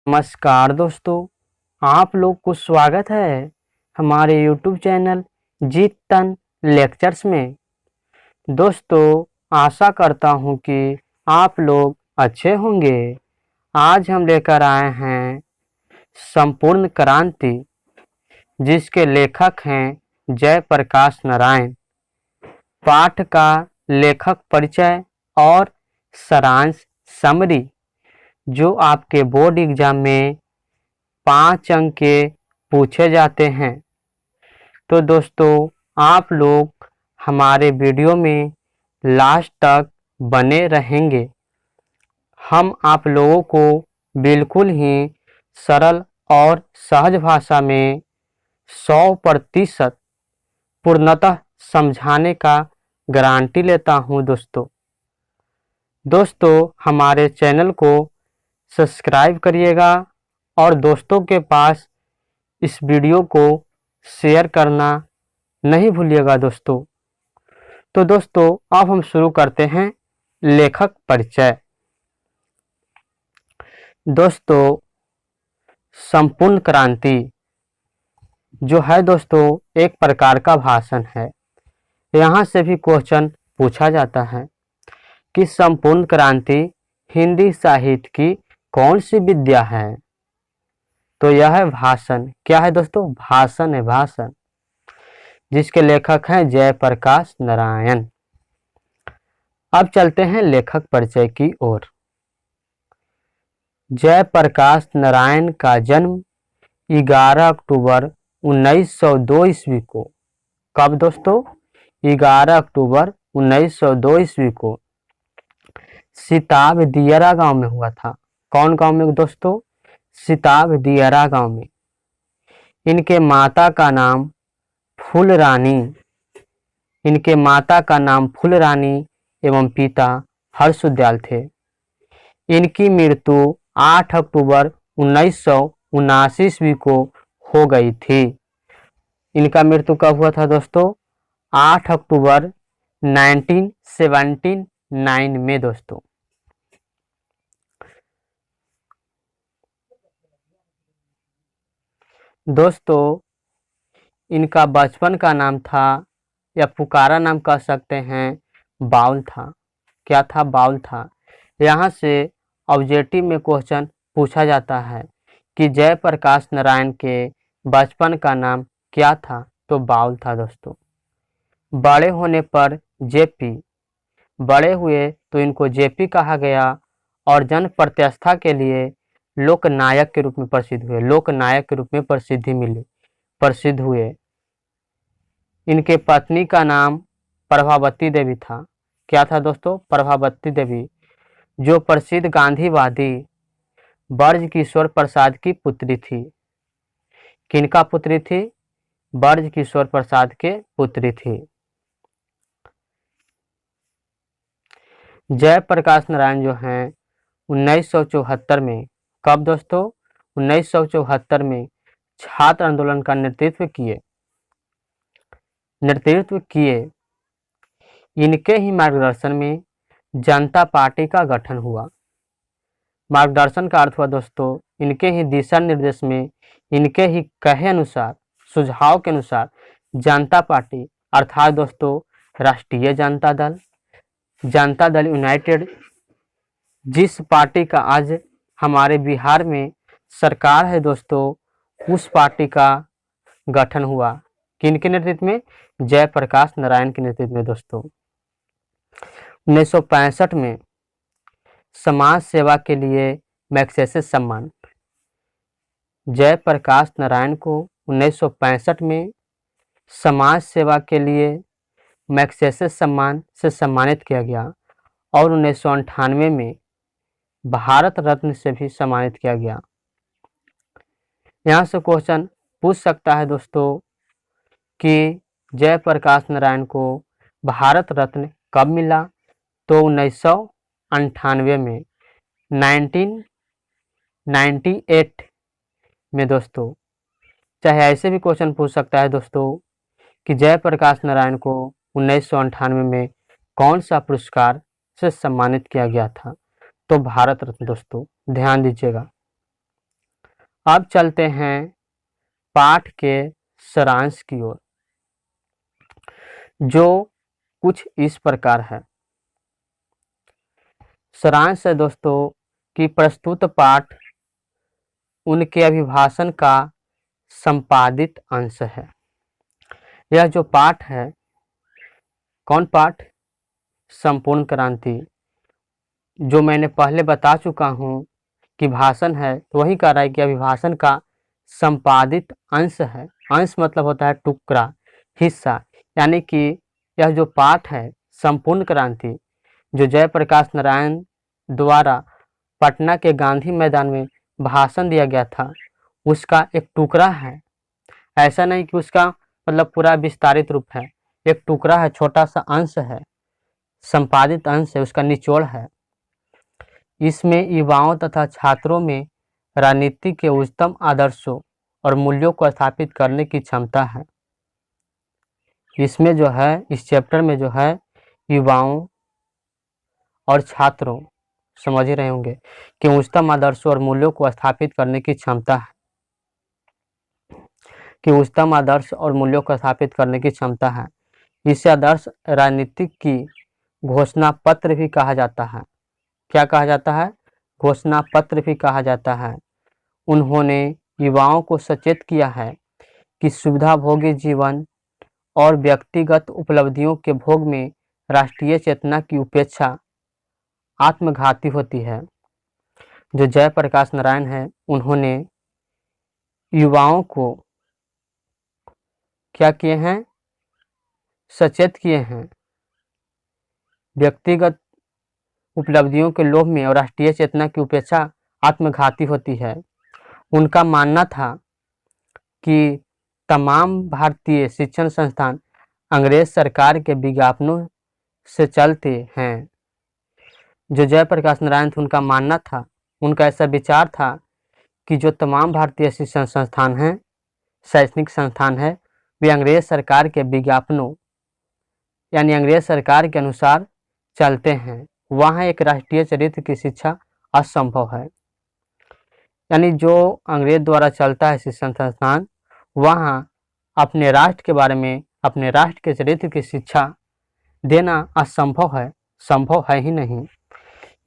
नमस्कार दोस्तों, आप लोग को स्वागत है हमारे YouTube चैनल जीत तन लेक्चर्स में। दोस्तों, आशा करता हूँ कि आप लोग अच्छे होंगे। आज हम लेकर आए हैं संपूर्ण क्रांति, जिसके लेखक हैं जयप्रकाश नारायण। पाठ का लेखक परिचय और सारांश समरी, जो आपके बोर्ड एग्जाम में 5 अंक के पूछे जाते हैं। तो दोस्तों, आप लोग हमारे वीडियो में लास्ट तक बने रहेंगे। हम आप लोगों को बिल्कुल ही सरल और सहज भाषा में 100% पूर्णतः समझाने का गारंटी लेता हूं। दोस्तों, हमारे चैनल को सब्सक्राइब करिएगा और दोस्तों के पास इस वीडियो को शेयर करना नहीं भूलिएगा दोस्तों। तो दोस्तों, अब हम शुरू करते हैं लेखक परिचय। दोस्तों, संपूर्ण क्रांति जो है दोस्तों एक प्रकार का भाषण है। यहाँ से भी क्वेश्चन पूछा जाता है कि संपूर्ण क्रांति हिंदी साहित्य की कौन सी विद्या है। तो यह है भाषण। क्या है दोस्तों? भाषण है, भाषण, जिसके लेखक हैं जयप्रकाश नारायण। अब चलते हैं लेखक परिचय की ओर। जयप्रकाश नारायण का जन्म 11 अक्टूबर 1902 ईस्वी को, कब दोस्तों? 11 अक्टूबर 1902 ईस्वी को सिताब दियरा गांव में हुआ था। कौन गांव में दोस्तों? सिताब दियरा गांव में। इनके माता का नाम फूलरानी एवं पिता हर्षदयाल थे। इनकी मृत्यु 8 अक्टूबर 1979 ईस्वी को हो गई थी। इनका मृत्यु कब हुआ था दोस्तों? 8 अक्टूबर 1979 में दोस्तों। दोस्तों, इनका बचपन का नाम था, या पुकारा नाम कह सकते हैं, बाउल था। क्या था? बाउल था। यहाँ से ऑब्जेक्टिव में क्वेश्चन पूछा जाता है कि जयप्रकाश नारायण के बचपन का नाम क्या था? तो बाउल था दोस्तों। बड़े होने पर जेपी, बड़े हुए तो इनको जेपी कहा गया और जन प्रतिष्ठा के लिए लोकनायक के रूप में प्रसिद्ध हुए। लोकनायक के रूप में प्रसिद्ध हुए। इनके पत्नी का नाम प्रभावती देवी था। क्या था दोस्तों? प्रभावती देवी, जो प्रसिद्ध गांधीवादी बर्ज किशोर प्रसाद की पुत्री थी। किनका पुत्री थी? बर्ज किशोर प्रसाद के पुत्री थी। जयप्रकाश नारायण जो हैं 1974 में, कब दोस्तों? 1974 में छात्र आंदोलन का नेतृत्व किए। इनके ही मार्गदर्शन में जनता पार्टी का गठन हुआ। मार्गदर्शन का अर्थ हुआ दोस्तों, इनके ही दिशा निर्देश में, इनके ही कहे अनुसार, सुझाव के अनुसार जनता पार्टी अर्थात दोस्तों राष्ट्रीय जनता दल यूनाइटेड, जिस पार्टी का आज हमारे बिहार में सरकार है दोस्तों, उस पार्टी का गठन हुआ। किनके नेतृत्व में? जयप्रकाश नारायण के नेतृत्व में दोस्तों। 1965 में समाज सेवा के लिए मैग्सेसे सम्मान। जयप्रकाश नारायण को 1965 में समाज सेवा के लिए मैग्सेसे सम्मान से सम्मानित किया गया और 1998 में भारत रत्न से भी सम्मानित किया गया। यहाँ से क्वेश्चन पूछ सकता है दोस्तों कि जयप्रकाश नारायण को भारत रत्न कब मिला? तो 1998 में, 1998 में दोस्तों। चाहे ऐसे भी क्वेश्चन पूछ सकता है दोस्तों कि जयप्रकाश नारायण को 1998 में कौन सा पुरस्कार से सम्मानित किया गया था? तो भारत रत्न दोस्तों, ध्यान दीजिएगा। अब चलते हैं पाठ के सारांश की ओर, जो कुछ इस प्रकार है। सारांश है दोस्तों कि प्रस्तुत पाठ उनके अभिभाषण का संपादित अंश है। यह जो पाठ है, कौन पाठ? संपूर्ण क्रांति, जो मैंने पहले बता चुका हूँ कि भाषण है, तो वही कह रहा है कि अभिभाषण का संपादित अंश है। अंश मतलब होता है टुकड़ा, हिस्सा। यानी कि यह जो पाठ है संपूर्ण क्रांति, जो जयप्रकाश नारायण द्वारा पटना के गांधी मैदान में भाषण दिया गया था, उसका एक टुकड़ा है। ऐसा नहीं कि उसका मतलब पूरा विस्तारित रूप है, एक टुकड़ा है, छोटा सा अंश है, संपादित अंश है, उसका निचोड़ है। इसमें युवाओं तथा छात्रों में राजनीति के उच्चतम आदर्शों और मूल्यों को स्थापित करने की क्षमता है। इसमें जो है, इस चैप्टर में जो है, युवाओं और छात्रों, समझ ही रहे होंगे कि उच्चतम आदर्शों और मूल्यों को स्थापित करने की क्षमता है, कि उच्चतम आदर्श और मूल्यों को स्थापित करने की क्षमता है। इसे आदर्श राजनीतिक की घोषणा पत्र भी कहा जाता है। क्या कहा जाता है? घोषणा पत्र भी कहा जाता है। उन्होंने युवाओं को सचेत किया है कि सुविधाभोगी जीवन और व्यक्तिगत उपलब्धियों के भोग में राष्ट्रीय चेतना की उपेक्षा आत्मघाती होती है। जो जयप्रकाश नारायण है, उन्होंने युवाओं को क्या किए हैं? सचेत किए हैं। व्यक्तिगत उपलब्धियों के लोभ में और राष्ट्रीय चेतना की उपेक्षा आत्मघाती होती है। उनका मानना था कि तमाम भारतीय शिक्षण संस्थान अंग्रेज सरकार के विज्ञापनों से चलते हैं। जो जयप्रकाश नारायण थे, उनका मानना था, उनका ऐसा विचार था कि जो तमाम भारतीय शिक्षण संस्थान हैं, शैक्षणिक संस्थान है, वे अंग्रेज सरकार के विज्ञापनों यानी अंग्रेज सरकार के अनुसार चलते हैं। वहाँ एक राष्ट्रीय चरित्र की शिक्षा असंभव है। यानी जो अंग्रेज द्वारा चलता है शिक्षण संस्थान, वहाँ अपने राष्ट्र के बारे में, अपने राष्ट्र के चरित्र की शिक्षा देना असंभव है, संभव है ही नहीं।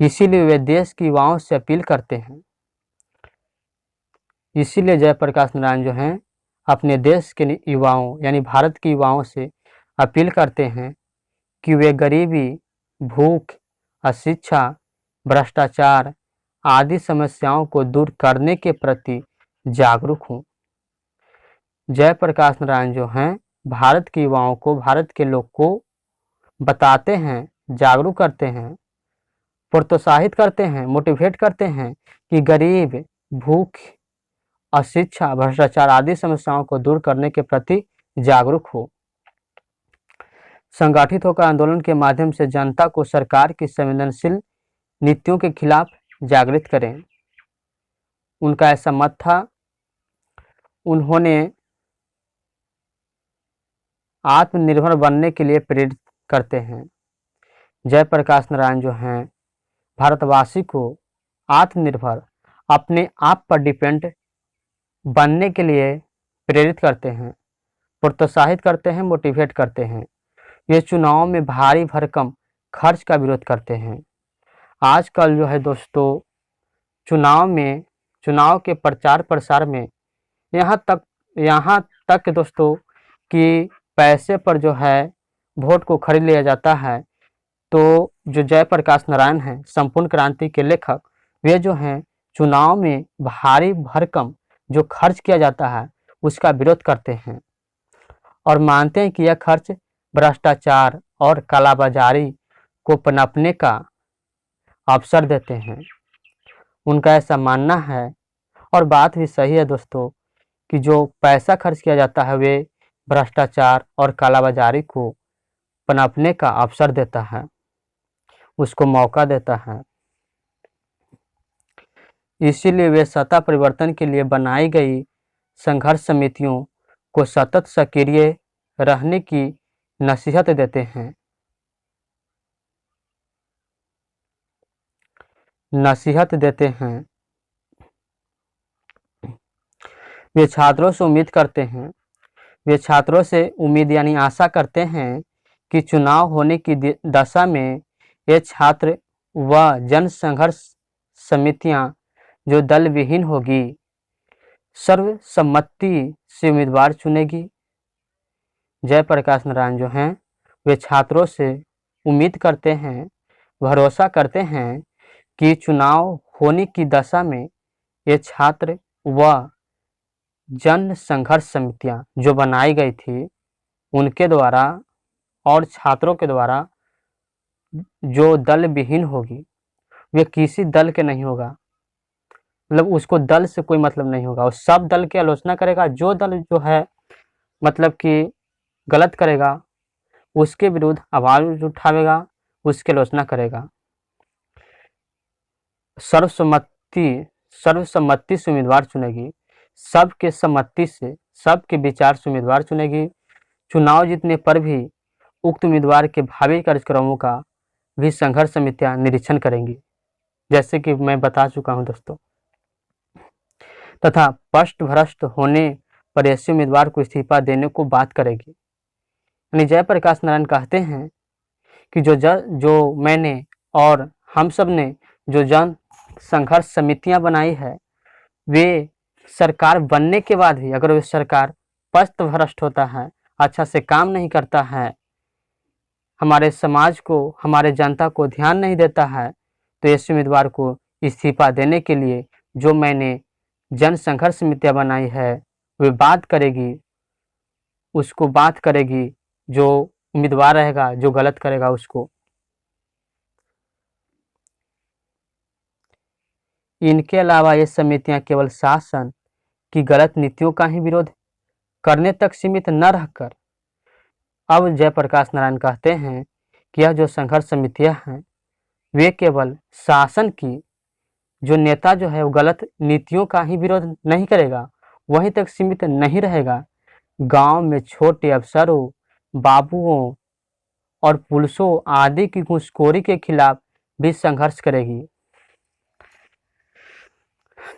इसीलिए वे देश के युवाओं से अपील करते हैं। इसीलिए जयप्रकाश नारायण जो हैं, अपने देश के युवाओं यानी भारत के युवाओं से अपील करते हैं कि वे गरीबी, भूख, अशिक्षा, भ्रष्टाचार आदि समस्याओं को दूर करने के प्रति जागरूक हों। जयप्रकाश नारायण जो हैं, भारत के युवाओं को, भारत के लोग को बताते हैं, जागरूक करते हैं, प्रोत्साहित करते हैं, मोटिवेट करते हैं कि गरीब, भूख, अशिक्षा, भ्रष्टाचार आदि समस्याओं को दूर करने के प्रति जागरूक हो। संगठित होकर आंदोलन के माध्यम से जनता को सरकार की संवेदनशील नीतियों के खिलाफ जागृत करें। उनका ऐसा मत था। उन्होंने आत्मनिर्भर बनने के लिए प्रेरित करते हैं। जयप्रकाश नारायण जो हैं, भारतवासी को आत्मनिर्भर, अपने आप पर डिपेंड बनने के लिए प्रेरित करते हैं, प्रोत्साहित करते हैं, मोटिवेट करते हैं। ये चुनाव में भारी भरकम खर्च का विरोध करते हैं। आजकल जो है दोस्तों, चुनाव के प्रचार प्रसार में यहाँ तक दोस्तों कि पैसे पर जो है वोट को खरीद लिया जाता है। तो जो जयप्रकाश नारायण हैं, संपूर्ण क्रांति के लेखक, वे जो हैं चुनाव में भारी भरकम जो खर्च किया जाता है उसका विरोध करते हैं और मानते हैं कि यह खर्च भ्रष्टाचार और कालाबाजारी को पनपने का अवसर देते हैं। उनका ऐसा मानना है, और बात भी सही है दोस्तों, कि जो पैसा खर्च किया जाता है वे भ्रष्टाचार और कालाबाजारी को पनपने का अवसर देता है, उसको मौका देता है। इसीलिए वे सत्ता परिवर्तन के लिए बनाई गई संघर्ष समितियों को सतत सक्रिय रहने की नसीहत देते हैं। वे छात्रों से उम्मीद करते हैं वे छात्रों से उम्मीद यानी आशा करते हैं कि चुनाव होने की दशा में ये छात्र व जन संघर्ष समितियां जो दल विहीन होगी सर्वसम्मति से उम्मीदवार चुनेगी। जयप्रकाश नारायण जो हैं वे छात्रों से उम्मीद करते हैं, भरोसा करते हैं कि चुनाव होने की दशा में ये छात्र व जन संघर्ष समितियां जो बनाई गई थी उनके द्वारा और छात्रों के द्वारा जो दल विहीन होगी, वे किसी दल के नहीं होगा, मतलब उसको दल से कोई मतलब नहीं होगा, और सब दल की आलोचना करेगा। जो दल जो है मतलब कि गलत करेगा उसके विरुद्ध आवाज उठावेगा, उसकी आलोचना करेगा। सर्वसम्मति से उम्मीदवार चुनेगी, सबके सम्मति से, सबके विचार से उम्मीदवार चुनेगी। चुनाव जीतने पर भी उक्त उम्मीदवार के भावी कार्यक्रमों का भी संघर्ष समितियां निरीक्षण करेंगी, जैसे कि मैं बता चुका हूं दोस्तों। तथा पष्ट भ्रष्ट होने पर ऐसे उम्मीदवार को इस्तीफा देने को बात करेगी। यानी जयप्रकाश नारायण कहते हैं कि जो मैंने और हम सब ने जो जन संघर्ष समितियां बनाई है, वे सरकार बनने के बाद भी अगर वे सरकार पष्ट भ्रष्ट होता है, अच्छा से काम नहीं करता है, हमारे समाज को, हमारे जनता को ध्यान नहीं देता है, तो ऐसे उम्मीदवार को इस्तीफा देने के लिए जो मैंने जन संघर्ष समितियां बनाई है वे बात करेगी, उसको बात करेगी। जो उम्मीदवार रहेगा जो गलत करेगा उसको। इनके अलावा ये समितियां केवल शासन की गलत नीतियों का ही विरोध करने तक सीमित न रहकर, अब जयप्रकाश नारायण कहते हैं कि यह जो संघर्ष समितियां हैं वे केवल शासन की जो नेता जो है वो गलत नीतियों का ही विरोध नहीं करेगा, वहीं तक सीमित नहीं रहेगा। गांव में छोटे अफसरों, बाबुओं और पुलिसों आदि की घूसखोरी के खिलाफ भी संघर्ष करेगी।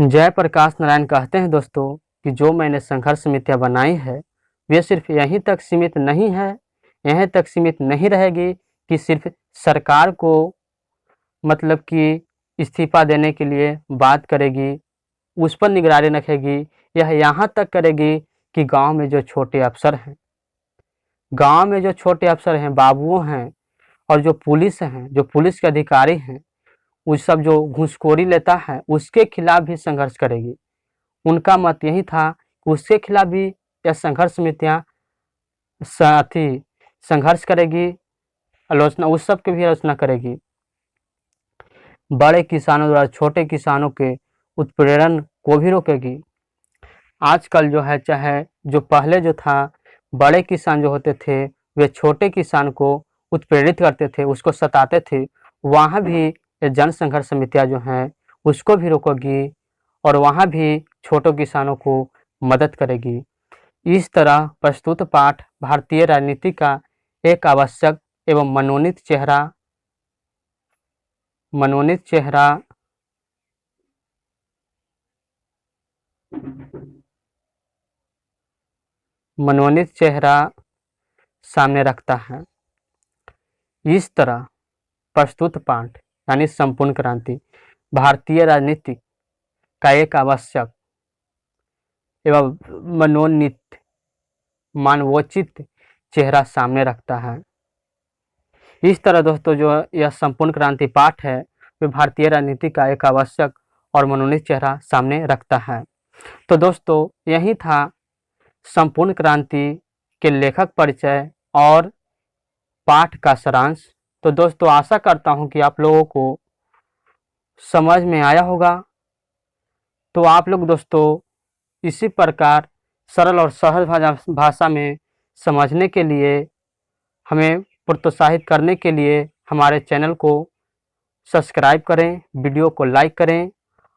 जयप्रकाश नारायण कहते हैं दोस्तों कि जो मैंने संघर्ष समितियां बनाई है वे सिर्फ यहीं तक सीमित नहीं है, यहीं तक सीमित नहीं रहेगी कि सिर्फ सरकार को मतलब कि इस्तीफा देने के लिए बात करेगी, उस पर निगरानी रखेगी। यह यहाँ तक करेगी कि गांव में जो छोटे अफसर हैं, गांव में जो छोटे अफसर हैं, बाबुओं हैं और जो पुलिस हैं, जो पुलिस के अधिकारी हैं, उस सब जो घूसखोरी लेता है उसके खिलाफ भी संघर्ष करेगी। उनका मत यही था कि उसके खिलाफ भी यह संघर्ष समितियां संघर्ष करेगी, आलोचना उस सब की भी आलोचना करेगी। बड़े किसानों द्वारा छोटे किसानों के उत्पीड़न को भी रोकेगी। आजकल जो है, चाहे जो पहले जो था, बड़े किसान जो होते थे वे छोटे किसान को उत्पीड़ित करते थे, उसको सताते थे, वहाँ भी ये जन संघर्ष समितियां जो हैं उसको भी रोकेगी और वहाँ भी छोटे किसानों को मदद करेगी। इस तरह प्रस्तुत पाठ भारतीय राजनीति का एक आवश्यक एवं मनोनीत चेहरा सामने रखता है। इस तरह प्रस्तुत पाठ यानी संपूर्ण क्रांति भारतीय राजनीति का एक आवश्यक एवं मनोनीत मानवोचित चेहरा सामने रखता है। इस तरह दोस्तों जो यह संपूर्ण क्रांति पाठ है वे भारतीय राजनीति का एक आवश्यक और मनोनीत चेहरा सामने रखता है। तो दोस्तों यही था संपूर्ण क्रांति के लेखक परिचय और पाठ का सारांश। तो दोस्तों आशा करता हूं कि आप लोगों को समझ में आया होगा। तो आप लोग दोस्तों इसी प्रकार सरल और सहज भाषा में समझने के लिए, हमें प्रोत्साहित करने के लिए हमारे चैनल को सब्सक्राइब करें, वीडियो को लाइक करें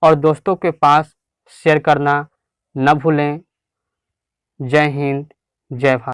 और दोस्तों के पास शेयर करना न भूलें। जय हिंद, जय भारत।